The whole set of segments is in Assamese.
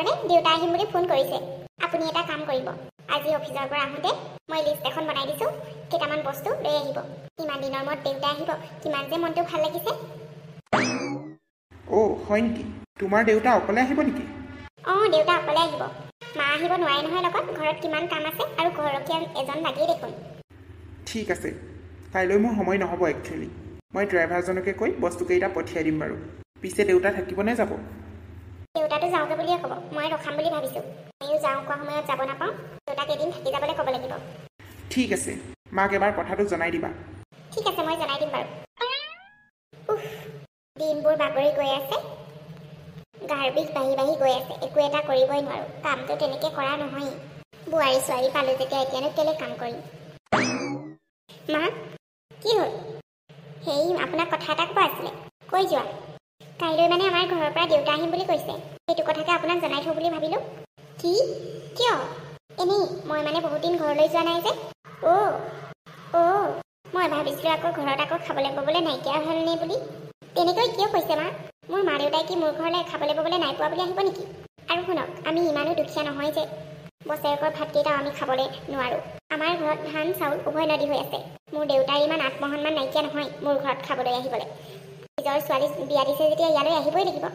ঘৰলৈ দেউতা আহিম বুলি ফোন কৰিছে। আপুনি এটা কাম কৰিব, আজি অফিচৰ পৰা আহোঁতে মই লিষ্ট এখন বনাই দিছোঁ, কেইটামান বস্তু লৈ আহিব। ইমান দিনৰ মূৰত দেউতা আহিব, কিমান যে মনটো ভাল লাগিছে। অ' হয় নেকি? তোমাৰ দেউতা অকলে আহিব নেকি? অঁ, দেউতা অকলে আহিব। মা আহিব নোৱাৰে নহয় লগত, ঘৰত কিমান কাম আছে আৰু ঘৰখীয়া এজন লাগেই দেখোন। ঠিক আছে, কাইলৈ মোৰ সময় নহ'ব একচুৱেলি। মই ড্ৰাইভাৰজনকে কৈ বস্তুকেইটা পঠিয়াই দিম বাৰু। পিছে দেউতা থাকিবনে যাব? দেউতাটো যাওঁগৈ বুলিয়ে ক'ব, মই ৰখাম বুলি ভাবিছোঁ। ময়ো যাওঁ কোৱা সময়ত যাব নাপাওঁ, দেউতাক এদিন থাকি যাবলৈ ক'ব লাগিব। ঠিক আছে, মাক এবাৰ কথাটো জনাই দিবা। ঠিক আছে, মই জনাই দিম বাৰু। দিনবোৰ বাগৰি গৈ আছে, গাৰ বিষ বাঢ়ি বাঢ়ি গৈ আছে, একো এটা কৰিবই নোৱাৰোঁ। কামটো তেনেকৈ কৰা নহয়েই। বোৱাৰী ছোৱালী পালোঁ যেতিয়া এতিয়ানো কেলৈ কাম কৰিম। মা, কি হ'ল? হেৰি, আপোনাক কথা এটা ক'ব আছিলে, কৈ যোৱা। কাইলৈ মানে আমাৰ ঘৰৰ পৰা দেউতা আহিম বুলি কৈছে, সেইটো কথাকে আপোনাক জনাই থওঁ বুলি ভাবিলোঁ। কি? কিয়? এনেই, মই মানে বহুত দিন ঘৰলৈ যোৱা নাই যে। অ', মই ভাবিছিলোঁ আকৌ ঘৰত আকৌ খাবলৈ পাবলৈ নাইকিয়া হ'লনে বুলি। তেনেকৈ কিয় কৈছে মা? মোৰ মা দেউতাই কি মোৰ ঘৰলৈ খাবলৈ পাবলৈ নাই পোৱা বুলি আহিব নেকি? আৰু শুনক, আমি ইমানো দুখীয়া নহয় যে বছৰেকৰ ভাতকেইটাও আমি খাবলৈ নোৱাৰোঁ। আমাৰ ঘৰত ধান চাউল উভয় নদী হৈ আছে। মোৰ দেউতাৰ ইমান আত্মসন্মান নাইকিয়া নহয় মোৰ ঘৰত খাবলৈ আহিবলৈ। নিজৰ ছোৱালী বিয়া দিছে যেতিয়া ইয়ালৈ আহিবই লাগিব।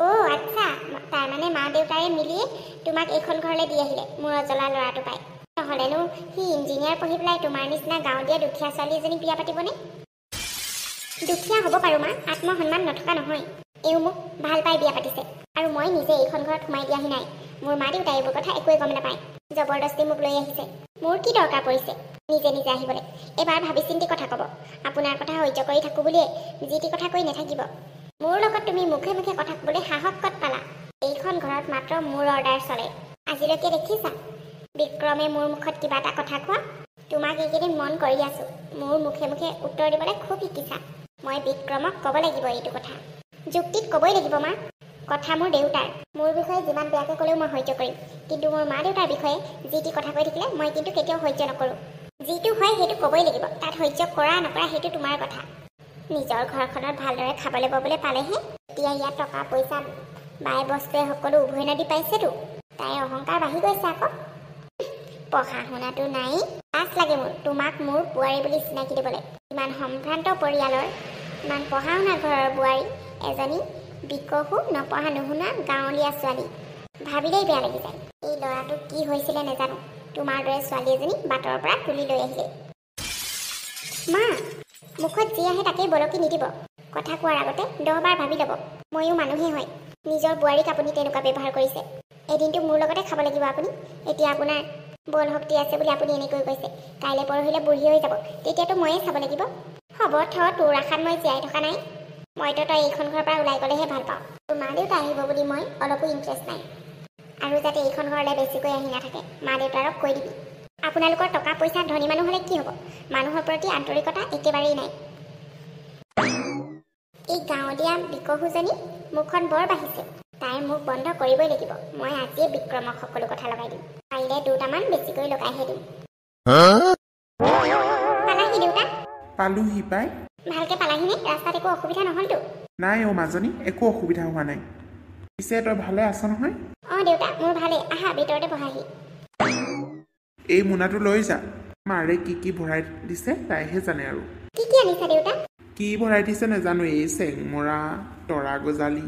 অ' আচ্ছা, তাৰমানে মা দেউতাৰে মিলিয়ে তোমাক এইখন ঘৰলৈ দি আহিলে, মোৰ অজলা ল'ৰাটো পাই। নহ'লেনো সি ইঞ্জিনিয়াৰ পঢ়ি পেলাই তোমাৰ নিচিনা গাঁৱলীয়া দুখীয়া ছোৱালী এজনী বিয়া পাতিবনে? দুখীয়া হ'ব পাৰোঁ মা, আত্মসন্মান নথকা নহয়। এওঁ মোক ভাল পাই বিয়া পাতিছে, আৰু মই নিজে এইখন ঘৰত সোমাই দিয়াহি নাই। মোৰ মা দেউতাই এইবোৰ কথা একোৱে গম নাপায়, জবৰদস্তি মোক লৈ আহিছে। মোৰ কি দৰকাৰ পৰিছে নিজে নিজে আহিবলৈ? এবাৰ ভাবি চিন্তি কথা ক'ব। আপোনাৰ কথা সহ্য কৰি থাকোঁ বুলিয়ে যি টি কথা কৈ নাথাকিব। মোৰ লগত তুমি মুখে মুখে কথা ক'বলৈ সাহস ক'ত পালা? এইখন ঘৰত মাত্ৰ মোৰ অৰ্ডাৰ চলে। আজিলৈকে দেখিছা বিক্ৰমে মোৰ মুখত কিবা এটা কথা কোৱা? তোমাক এইকেইদিন মন কৰি আছোঁ, মোৰ মুখে মুখে উত্তৰ দিবলৈ খুব শিকিছা। মই বিক্ৰমক ক'ব লাগিব এইটো কথা। যুক্তিত ক'বই লাগিব মা। কথা মোৰ দেউতাৰ, মোৰ বিষয়ে যিমান বেয়াকৈ ক'লেও মই সহ্য কৰিম, কিন্তু মোৰ মা দেউতাৰ বিষয়ে যি টি কথা কৈ থাকিলে মই কিন্তু কেতিয়াও সহ্য নকৰোঁ। যিটো হয় সেইটো ক'বই লাগিব, তাত সহ্য কৰা নকৰা সেইটো তোমাৰ কথা। নিজৰ ঘৰখনত ভালদৰে খাবলৈ ববলৈ পালেহে। এতিয়া ইয়াত টকা পইচা বাই বস্তুৱে সকলো উভয় নদী পাইছেতো, তাইৰ অহংকাৰ বাঢ়ি গৈছে আকৌ। পঢ়া শুনাটো নাই, লাজ লাগে মোৰ তোমাক মোৰ বোৱাৰী বুলি চিনাকি দিবলৈ। ইমান সম্ভ্ৰান্ত পৰিয়ালৰ, ইমান পঢ়া শুনা ঘৰৰ বোৱাৰী এজনী বিকশো নপঢ়া নুশুনা গাঁৱলীয়া ছোৱালী, ভাবিলেই বেয়া লাগি যায়। এই ল'ৰাটো কি হৈছিলে নেজানো, তোমাৰ দৰে ছোৱালী এজনী বাটৰ পৰা তুলি লৈ আহিলে। মা, মুখত যি আহে তাকেই বলকি নিদিব। কথা কোৱাৰ আগতে 10 বাৰ ভাবি ল'ব। ময়ো মানুহেই হয়, নিজৰ বোৱাৰীক আপুনি তেনেকুৱা ব্যৱহাৰ কৰিছে। এদিনটো মোৰ লগতে খাব লাগিব আপুনি। এতিয়া আপোনাৰ বল শক্তি আছে বুলি আপুনি এনেকৈ কৈছে, কাইলৈ পৰহিলৈ বুঢ়ী হৈ যাব, তেতিয়াতো ময়ে চাব লাগিব। হ'ব তোৰ আশাত মই জীয়াই থকা নাই। মইতো তই এইখন ঘৰৰ পৰা ওলাই গ'লেহে ভাল পাওঁ। তোৰ মা দেউতা আহিব বুলি মই অলপো ইণ্টাৰেষ্ট নাই। আৰু যাতে এইখন ঘৰলৈ বেছিকৈ আহি নাথাকে, মা দেউতাৰক কৈ দিবি। আপোনালোকৰ টকা পইচা ধনী মানুহ হ'লে কি হ'ব, মানুহৰ প্ৰতি আন্তৰিকতা একেবাৰেই নাই। এই গাঁৱলীয়া বিকহুজনী মুখখন বৰ বাঢ়িছে, তাইৰ মুখ বন্ধ কৰিবই লাগিব। মই আজিয়ে বিক্ৰমক সকলো কথা লগাই দিম, পাৰিলে 2টামান বেছিকৈ লগাইহে দিম। পালাহি দেউতা? পালোহি পাই। ভালকে পালাহিনে? ৰাস্তাত একো অসুবিধা নহ'লতো? নাই অ' মাজনী, একো অসুবিধা হোৱা নাই। পিছে তই ভালে আছ নহয়? অঁ দেউতা, মোৰ ভালেই। আহা ভিতৰতে বহাহি। এই মোনাটো লৈ যা, মাৰে কি কি ভৰাই দিছে তাইহে জানে আৰু। কি কি আনিছা দেউতা? কি ভৰাই দিছে নাজানো, এই চেংমৰা, তৰা গজালি,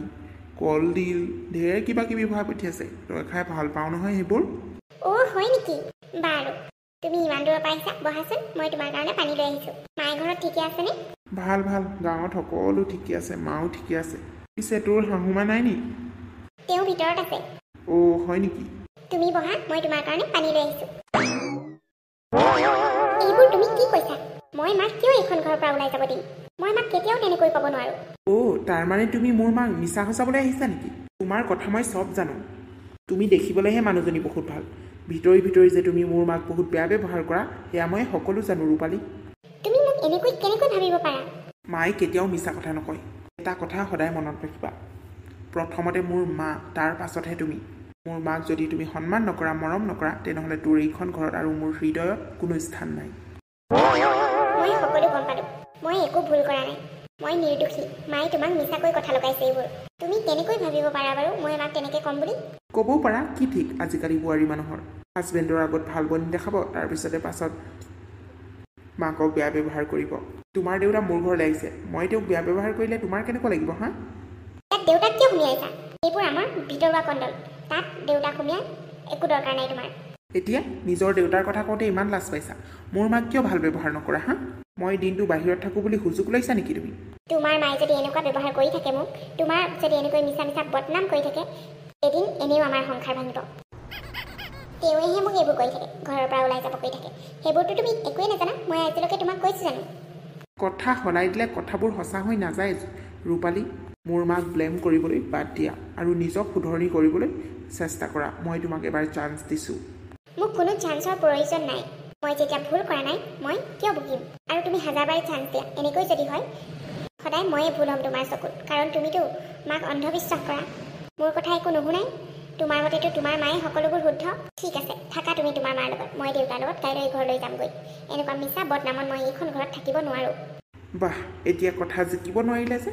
কলডিল, ঢেৰ কিবা কিবি ভৰাই পঠিয়াইছে। তই খাই ভাল পাওঁ নহয় সেইবোৰ। অ' হয় নেকি? বাৰু, তুমি ইমান দূৰৰ পৰা আহিছা, বহাচোন। মই তোমাৰ কাৰণে পানী লৈ আহিছোঁ। মায়ে ঘৰত ঠিকে আছেনে? ভাল ভাল, গাঁৱত সকলো ঠিকে আছে, মাও ঠিকে আছে। পিছে তোৰ শাহুমা নাই নি? তেওঁ ভিতৰত আছে। অ' হয় নেকি? তুমি বহা, মই তোমাৰ কাৰণে পানী লৈ আহিছোঁ। এইবোৰ তুমি কি কৈছা? মই মাক কিয় এইখন ঘৰৰ পৰা ওলাই যাব দিম? মই মাক কেতিয়াও তেনেকৈ ক'ব নোৱাৰোঁ। অ' তাৰমানে তুমি মোৰ মাক মিছা সঁচাবলৈ আহিছা নেকি? তোমাৰ কথা মই চব জানো। তুমি দেখিবলৈহে মানুহজনী বহুত ভাল, ভিতৰি ভিতৰি যে তুমি মোৰ মাক বহুত বেয়া ব্যৱহাৰ কৰা, সেয়া মই সকলো জানো ৰূপালী। তুমি মোক এনেকৈ কেনেকৈ ভাবিব পাৰা? মায়ে কেতিয়াও মিছা কথা নকয়। এটা কথা সদায় মনত ৰাখিবা, প্ৰথমতে মোৰ মা, তাৰ পাছতহে তুমি। মোৰ মাক যদি তুমি সন্মান নকৰা, মৰম নকৰা, তেনেহ'লে তোৰ এইখন ঘৰত আৰু মোৰ হৃদয়ত কোনো স্থান নাই। মই সকলো গম পালোঁ, মই একো ভুল কৰা নাই, মই নিৰ্দোষী। মায়ে তোমাক মিছাকৈ কথা লগাইছে এইবোৰ। তুমি কেনেকৈ ভাবিব পাৰা বাৰু মই মাক তেনেকৈ ক'ম বুলি? ক'বও পাৰা কি ঠিক আজিকালি বোৱাৰী মানুহৰ হাজবেণ্ডৰ আগত ভাল বনি দেখাব তাৰপিছতে পাছত মাকক বেয়া ব্যৱহাৰ কৰিব তোমাৰ দেউতা মোৰ ঘৰলৈ আহিছে মই তেওঁক বেয়া ব্যৱহাৰ কৰিলে তোমাৰ কেনেকুৱা লাগিব হা তাত দেউতাক কিয় সুমিয়াইছা এইবোৰ আমাৰ ভিতৰুৱা কণ্ডল তাত দেউতাক সুমিয়াই একো দৰকাৰ নাই তোমাৰ এতিয়া নিজৰ দেউতাৰ কথা কওঁতে ইমান লাজ পাইছা মোৰ মাক কিয় ভাল ব্যৱহাৰ নকৰা হা মই দিনটো বাহিৰত থাকোঁ বুলি সুযোগ লৈছা নেকি তুমি তোমাৰ মায়ে যদি এনেকুৱা ব্যৱহাৰ কৰি থাকে মোক তোমাৰ যদি এনেকৈ মিছা মিছা বদনাম কৰি থাকে এদিন এনেও আমাৰ সংসাৰ ভাঙিব তেওঁহে মোক এইবোৰ কৰি থাকে ঘৰৰ পৰা ওলাই যাব কৰি থাকে সেইবোৰতো তুমি একোৱেই নাজানা মই আজিলৈকে তোমাক কৈছোঁ জানো কথা সলাই দিলে কথাবোৰ সঁচা হৈ নাযায় ৰূপালী মোৰ মাক ব্লেম কৰিবলৈ বাদ দিয়া আৰু নিজক শুধৰণি কৰিবলৈ চেষ্টা কৰা মই তোমাক এবাৰ চান্স দিছোঁ মোক কোনো চান্সৰ প্ৰয়োজন নাই মই যেতিয়া ভুল কৰা নাই মই কিয় ভুগিম আৰু তুমি হাজাৰবাৰ চান্স দিয়া এনেকৈ যদি হয় সদায় ময়ে ভুল হ'ম তোমাৰ চকুত কাৰণ তুমিতো মাক অন্ধবিশ্বাস কৰা মোৰ কথা একো নুশুনাই তোমাৰ মতেতো তোমাৰ মায়ে সকলোবোৰ শুদ্ধ ঠিক আছে থাকা তুমি তোমাৰ মাৰ লগত মই দেউতাৰ লগত কাইলৈ ঘৰলৈ যামগৈ এনেকুৱা মিছা বদনামত মই এইখন ঘৰত থাকিব নোৱাৰোঁ বাহ এতিয়া কথা জিকিব নোৱাৰিলে যে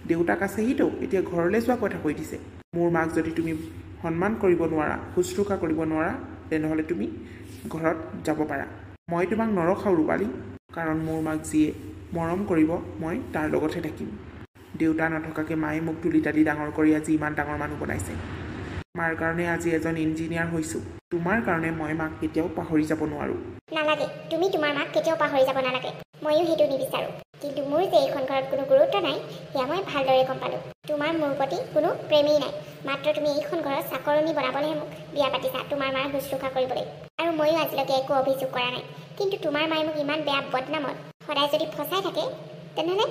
দেউতাক আছেহিতো এতিয়া ঘৰলৈ যোৱা কথা কৈ দিছে মোৰ মাক যদি তুমি সন্মান কৰিব নোৱাৰা শুশ্ৰূষা কৰিব নোৱাৰা তেনেহ'লে তুমি ঘৰত যাব পাৰা মই তোমাক নৰখাওঁ ৰূপালী কাৰণ মোৰ মাক যিয়ে মৰম কৰিব মই তাৰ লগতহে থাকিম দেউতা নথকাকৈ মায়ে মোক তুলি তালি ডাঙৰ কৰি আজি ইমান ডাঙৰ মানুহ বনাইছে মাৰ কাৰণে আজি এজন ইঞ্জিনিয়াৰ হৈছোঁ তোমাৰ কাৰণে মই মাক কেতিয়াও পাহৰি যাব নোৱাৰোঁ নালাগে তুমি তোমাৰ মাক কেতিয়াও পাহৰি যাব নালাগে ময়ো সেইটো নিবিচাৰোঁ কিন্তু মোৰ যে এইখন ঘৰত কোনো গুৰুত্ব নাই সেয়া মই ভালদৰে গম পালোঁ তোমাৰ মোৰ প্ৰতি কোনো প্ৰেমেই নাই মাত্ৰ তুমি এইখন ঘৰত চাকৰণি বনাবলৈহে মোক বিয়া পাতিছা তোমাৰ মাৰ শুশ্ৰূষা কৰিবলৈ আৰু ময়ো আজিলৈকে একো অভিযোগ কৰা নাই কিন্তু তোমাৰ মায়ে মোক ইমান বেয়া বদনামত সদায় যদি ফচাই থাকে তেনেহ'লে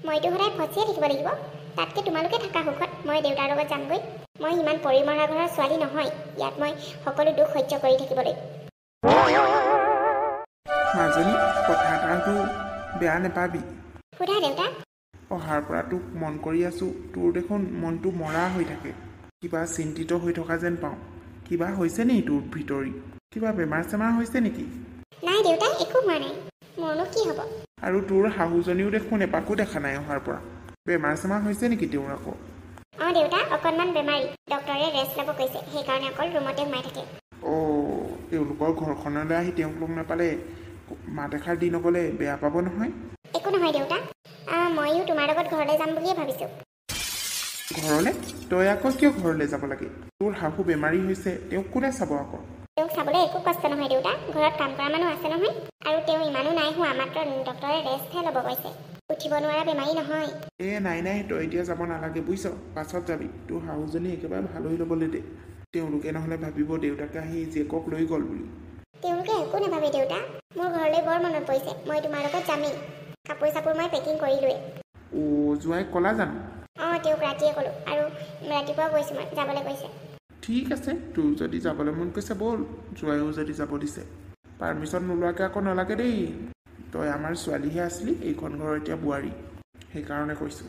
মইতো সদায় ফচিয়ে থাকিব লাগিব তাতকৈ তোমালোকে থকা সুখত মই দেউতাৰ লগত যামগৈ মই ইমান পৰিমৰা ঘৰৰ ছোৱালী নহয় ইয়াত মই সকলো দুখ সহ্য কৰি থাকিবলৈ মাজনী কথা এটাটো বেয়া নেপাবি সোধা দেউতা অহাৰ পৰা তোক মন কৰি আছোঁ তোৰ দেখোন মনটো মৰা হৈ থাকে কিবা চিন্তিত হৈ থকা যেন পাওঁ কিবা হৈছে নেকি তোৰ ভিতৰি কিবা বেমাৰ চেমাৰ হৈছে নেকি নাই দেউতা একো হোৱা নাই মোৰনো কি হ'ব আৰু তোৰ শাহুজনীও দেখোন এপাকো দেখা নাই অহাৰ পৰা বেমাৰ চেমাৰ হৈছে নেকি তেওঁৰ আকৌ অঁ দেউতা অকণমান বেমাৰী ডক্টৰে ৰেষ্ট ল'ব কৈছে সেইকাৰণে অকল ৰুমতে সোমাই থাকে অঁ তেওঁলোকৰ ঘৰখনলৈ আহি তেওঁক লগ নাপালে মাত এষাৰ দি নগ'লে বেয়া পাব নহয় একো নহয় দেউতা ময়ো তোমাৰ লগত ঘৰলৈ যাম বুলিয়ে ভাবিছোঁ ঘৰলৈ তই আকৌ কিয় ঘৰলৈ যাব লাগে তোৰ শাহু বেমাৰী হৈছে তেওঁক কোনে চাব আকৌ তেওঁক চাবলৈ একো কষ্ট নহয় দেউতা ঘৰত কাম কৰা মানুহ আছে নহয় আৰু তেওঁ ইমানো নাই হোৱা মাত্ৰ ডক্টৰে ৰেষ্টহে ল'ব কৈছে উঠিব নোৱাৰা বেমাৰী নহয় নাই তই এতিয়া যাব নালাগে বুজিছ পাছত যাবি তোৰ শাহুজনী একেবাৰে ভাল হৈ ল'বলৈ দে তেওঁলোকে নহ'লে ভাবিব দেউতাকে আহি জীয়েকক লৈ গ'ল বুলি তেওঁলোকে একো নাভাবে দেউতা মোৰ ঘৰলৈ বৰ মনত পৰিছে মই তোমাৰ লগত যামেই কাপোৰ চাপোৰ মই পেকিং কৰিলোৱেই জোঁৱাই ক'লা জানো অঁ তেওঁক ৰাতিয়ে ক'লোঁ আৰু ৰাতিপুৱা গৈছোঁ মই যাবলৈ কৈছে ঠিক আছে তোৰ যদি যাবলৈ মন কৈছে ব'ল জোঁৱাইও যদি যাব দিছে পাৰ্মিশ্যন নোলোৱাকৈ আকৌ নালাগে দেই তই আমাৰ ছোৱালীহে আছিলি এইখন ঘৰৰ এতিয়া বোৱাৰী সেইকাৰণে কৈছোঁ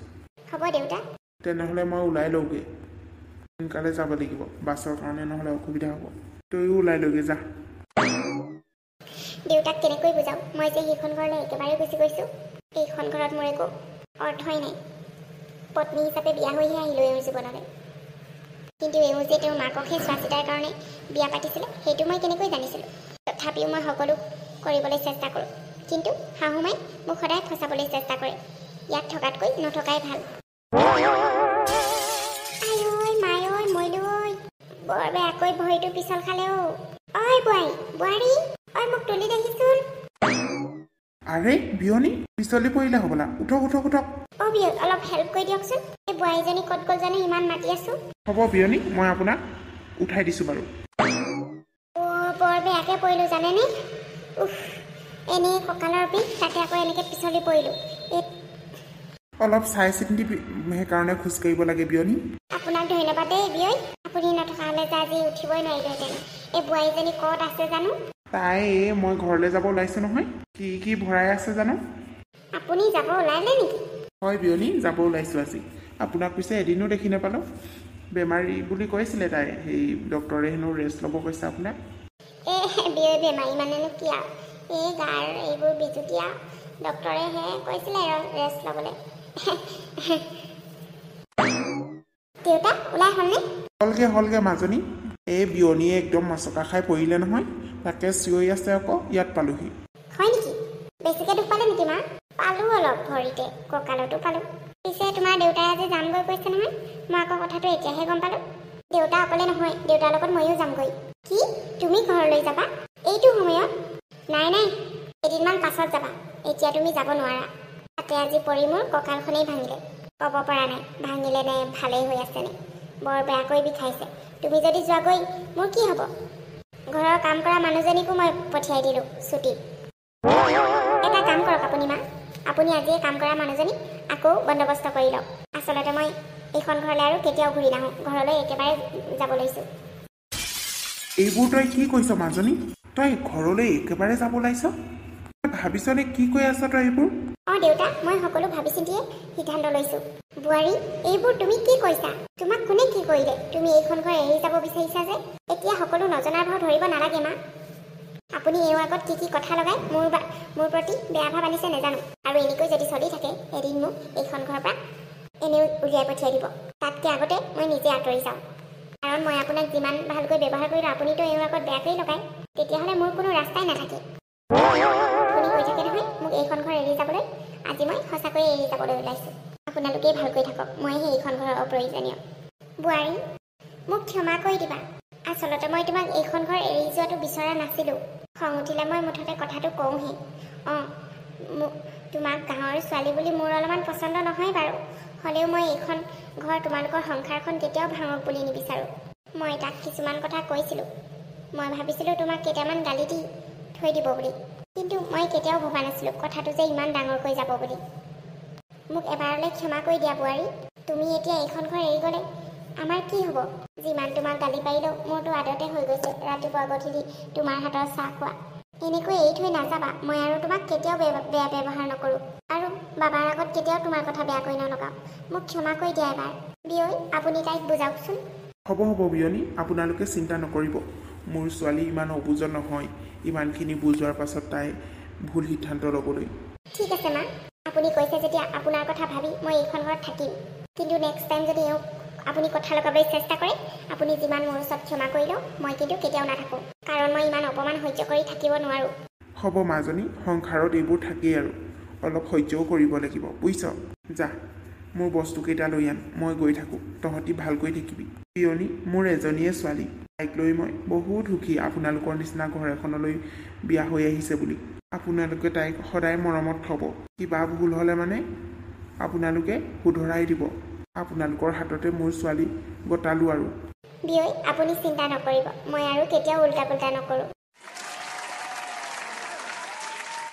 হ'ব দেউতা তেনেহ'লে মই ওলাই লওঁগৈ সোনকালে যাব লাগিব বাছৰ কাৰণে নহ'লে অসুবিধা হ'ব তয়ো ওলাই লওঁগৈ যা দেউতাক কেনেকৈ বুজাওঁ মই যে সেইখন ঘৰলৈ একেবাৰে গুচি গৈছোঁ এইখন ঘৰত মোৰ একো অৰ্থই নাই পত্নী হিচাপে বিয়া হৈহে আহিলোঁ এওঁৰ জীৱনলৈ কিন্তু এওঁ যে তেওঁৰ মাককহে চোৱা চিতাৰ কাৰণে বিয়া পাতিছিলে সেইটো মই কেনেকৈ জানিছিলোঁ তথাপিও মই সকলো কৰিবলৈ চেষ্টা কৰোঁ কিন্তু শাহুমাই মোক সদায় ফচাবলৈ চেষ্টা কৰে ইয়াত থকাতকৈ নথকাই ভাল আই মায়ৈ মইলৈ বৰ বেয়াকৈ ভৰিটো পিছল খালে ঐ বোৱাৰী ঐ মোক তুলি দেখিছোন আৰে বিয়নী পিছলি পৰিলে হ'বলা উঠক বিয়ক অলপ হেল্প কৰি দিয়কচোন এই বোৱাৰীজনী ক'ত গ'ল জানো ইমান মাতি আছোঁ হ'ব বিয়নী মই আপোনাক উঠাই দিছোঁ বাৰু বৰ বেয়াকৈ পৰিলোঁ জানেনে এনেই কঁকালৰ বিষ তাতে আকৌ এনেকৈ পিছলি পৰিলোঁ অলপ চাই চিন্তি সেইকাৰণে খোজকাঢ়িব লাগে বিয়নী আপোনাক ধন্যবাদ দেই বিয়ৈ আপুনি নথকা হ'লে যে আজি উঠিবই নোৱাৰিলোহেঁতেন এই বোৱাৰীজনী ক'ত আছে জানো তাই মই ঘৰলৈ যাব ওলাইছোঁ নহয় কি ভৰাই আছে জানো আপুনি যাব ওলালে নেকি হয় বিয়নী যাব ওলাইছোঁ আজি আপোনাক পিছে এদিনো দেখি নাপালোঁ বেমাৰী বুলি কৈছিলে তাই সেই ডক্টৰে হেনো ৰেষ্ট ল'ব কৈছে আপোনাক বিয়ৈ বেমাৰী মানেনো কি আৰু এই গাৰ এইবোৰ বিজুতি আৰু ডক্টৰেহে কৈছিলে ৰেষ্ট ল'বলৈ দেউতা ওলাই হ'লনে হলগে মাজনী এই বিয়নীয়ে একদম মাচকা খাই পৰিলে নহয়, তাকে চিঞৰি আছে আকৌ ইয়াত পালোহি। হয় নেকি? বেছিকৈ দুখ পালে নেকি মা? পালোঁ অলপ ভৰিতে, কঁকালতো পালোঁ। পিছে তোমাৰ দেউতাই আজি যামগৈ কৈছে নহয়, মই আকৌ কথাটো এতিয়াহে গম পালোঁ। দেউতা অকলে নহয়, দেউতাৰ লগত ময়ো যামগৈ। কি? তুমি ঘৰলৈ যাবা এইটো সময়ত? নাই নাই, এদিনমান পাছত যাবা, এতিয়া তুমি যাব নোৱাৰা। তাতে আজি পৰি মোৰ কঁকালখনেই ভাঙিলে, ক'ব পৰা নাই ভাঙিলে নে ভালেই হৈ আছেনে। বৰ বেয়াকৈ বিষাইছে। তুমি যদি যোৱাগৈ মোৰ কি হ'ব? ঘৰৰ কাম কৰা মানুহজনীকো মই পঠিয়াই দিলোঁ ছুটীত। এটা কাম কৰক আপুনি মা, আপুনি আজিয়ে কাম কৰা মানুহজনী আকৌ বন্দবস্ত কৰি লওক। আচলতে মই এইখন ঘৰলৈ আৰু কেতিয়াও ঘূৰি নাহোঁ, ঘৰলৈ একেবাৰে যাব লৈছোঁ। এইবোৰ তই কি কৈছ মাজনী? তই ঘৰলৈ একেবাৰে যাব ওলাইছ? ভাবিছনে কি কৈ আছ তই এইবোৰ? অঁ দেউতা, মই সকলো ভাবি চিন্তিয়ে সিদ্ধান্ত লৈছোঁ। বোৱাৰী, এইবোৰ তুমি কি কৈছা? তোমাক কোনে কি কৰিলে? তুমি এইখন ঘৰ এৰি যাব বিচাৰিছা যে? এতিয়া সকলো নজনাৰ ভাও ধৰিব নালাগে মা। আপুনি এওঁৰ আগত কি কি কথা লগাই মোৰ প্ৰতি বেয়া ভাৱ আনিছে নাজানো, আৰু এনেকৈ যদি চলি থাকে এদিন মোক এইখন ঘৰৰ পৰা এনেও উলিয়াই পঠিয়াই দিব। তাতকৈ আগতে মই নিজে আঁতৰি যাওঁ। কাৰণ মই আপোনাক যিমান ভালকৈ ব্যৱহাৰ কৰিলোঁ আপুনিতো এওঁৰ আগত বেয়াকৈ লগায়, তেতিয়াহ'লে মোৰ কোনো ৰাস্তাই নাথাকে। আপুনি কৈ থাকে নহয় মোক এইখন ঘৰ এৰি যাবলৈ, আজি মই সঁচাকৈয়ে এৰি যাবলৈ ওলাইছোঁ। আপোনালোকেই ভালকৈ থাকক, মইহে এইখন ঘৰৰ অপ্ৰয়োজনীয়। বোৱাৰী, মোক ক্ষমা কৰি দিবা। আচলতে মই তোমাক এইখন ঘৰ এৰি যোৱাটো বিচৰা নাছিলোঁ। খং উঠিলে মই মুঠতে কথাটো কওঁহে। অঁ, তোমাক গাঁৱৰ ছোৱালী বুলি মোৰ অলপমান পচন্দ নহয় বাৰু, হ'লেও মই এইখন ঘৰ তোমালোকৰ সংসাৰখন কেতিয়াও ভাঙক বুলি নিবিচাৰোঁ। মই তাক কিছুমান কথা কৈছিলোঁ, মই ভাবিছিলোঁ তোমাক কেইটামান গালি দি থৈ দিব বুলি, কিন্তু মই কেতিয়াও ভবা নাছিলোঁ কথাটো যে ইমান ডাঙৰকৈ যাব বুলি। মোক এবাৰলৈ ক্ষমা কৰি দিয়া বোৱাৰী। তুমি এতিয়া এইখন ঘৰ এৰি গ'লে আমাৰ কি হ'ব? যিমান তোমাক গালি পাৰিলেও মোৰতো আদতে হৈ গৈছে ৰাতিপুৱা গধূলি তোমাৰ হাতৰ চাহ খোৱা। এনেকৈ এৰি থৈ নাযাবা। মই আৰু তোমাক কেতিয়াও বেয়া ব্যৱহাৰ নকৰোঁ, আৰু বাবাৰ আগত কেতিয়াও তোমাৰ কথা বেয়াকৈ নলগাওঁ। মোক ক্ষমা কৰি দিয়া এবাৰ। বিয়ৈ, আপুনি তাইক বুজাওকচোন। হ'ব বিয়নী, আপোনালোকে চিন্তা নকৰিব। মোৰ ছোৱালী ইমান অবুজন নহয়, ইমানখিনি বুজোৱাৰ পাছত তাই ভুল সিদ্ধান্ত ল'বলৈ। ঠিক আছে মা, আপুনি কৈছে যেতিয়া আপোনাৰ কথা ভাবি মই এইখন ঘৰত থাকিম, কিন্তু নেক্সট টাইম যদি এওঁক আপুনি কথা লগাবলৈ চেষ্টা কৰে, আপুনি যিমান মোৰ ওচৰত ক্ষমা কৰিলেও মই কিন্তু কেতিয়াও নাথাকোঁ, কাৰণ মই ইমান অপমান সহ্য কৰি থাকিব নোৱাৰোঁ। হ'ব মাজনী, সংসাৰত এইবোৰ থাকেই আৰু অলপ সহ্যও কৰিব লাগিব, বুজিছ? যা, মোৰ বস্তুকেইটা লৈ আন, মই গৈ থাকোঁ। তহঁতি ভালকৈ থাকিবি। পিয়নী, মোৰ এজনীয়ে ছোৱালী, তাইক লৈ মই বহুত সুখী আপোনালোকৰ নিচিনা ঘৰ এখনলৈ বিয়া হৈ আহিছে বুলি। আপোনালোকে তাইক সদায় মৰমত থ'ব। কিবা ভুল হ'লে মানে আপোনালোকে শুধৰাই দিব। আপোনালোকৰ হাততে মোৰ ছোৱালী গতালোঁ আৰু। বিয়ৈ, আপুনি চিন্তা নকৰিব, মই আৰু কেতিয়াও উল্টা পুল্টা নকৰোঁ।